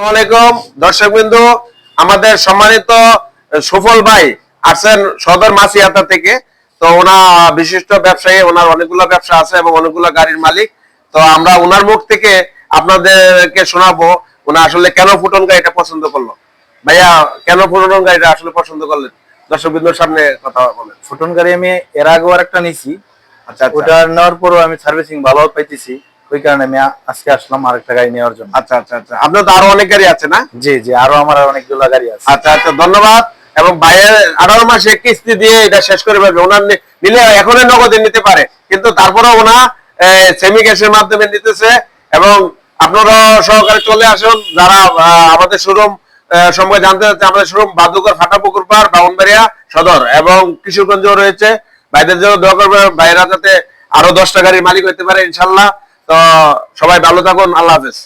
আসসালামাইকুম দর্শকবৃন্দু, আমাদের সম্মানিত সুফল ভাই আসেন সদর মাসিয়াতা থেকে। তো ওনার বিশিষ্ট ব্যবসায়ী, ওনার অনেকগুলো ব্যবসা আছে এবং অনেকগুলো গাড়ির মালিক। তো আমরা ওনার মুখ থেকে আপনাদেরকে শোনাবো ওনা আসলে কেন ফুটন গাড়িটা পছন্দ করলো। ভাইয়া, কেন ফুটন গাড়িটা আসলে পছন্দ করলেন? দর্শকবৃন্দুর সামনে কথা বলেন। ফুটন গাড়ি আমি এর আগেও একটা নিছি। আচ্ছা, ওটা নেওয়ার পরও আমি সার্ভিসিং ভালো পাইতেছি, ওই কারণে আমি আজকে আসলাম আরেকটা গাড়ি নেওয়ার জন্য। আচ্ছা আচ্ছা আচ্ছা, আপনার তো আরো অনেক গাড়ি আছে না? জি জি, আরো আমার অনেকগুলো গাড়ি আছে। আচ্ছা আচ্ছা, ধন্যবাদ। এবং ভাইয়ের 18 মাসে কিস্তি দিয়ে এটা শেষ করে পারবে। ওনার নিলে এখনই নগদে নিতে পারে, কিন্তু তারপরে ওনা সেমি ক্যাশের মাধ্যমে নিতেছে। এবং আপনারা সহকারে চলে আসুন যারা আমাদের শোরুম সম্পর্কে জানতে চাচ্ছে। আমাদের শোরুম বাদুকর ফাটাপুকুর পাড়, ব্রাহ্মণবাড়িয়া সদর এবং কিশোরগঞ্জেও রয়েছে। ভাইদের জন্য দোয়া করবে, ভাইয়েরা যাতে আরো 10টা গাড়ির মালিক হতে পারে ইনশাল্লাহ। তো সবাই ভালো থাকুন, আল্লাহ হাফেজ।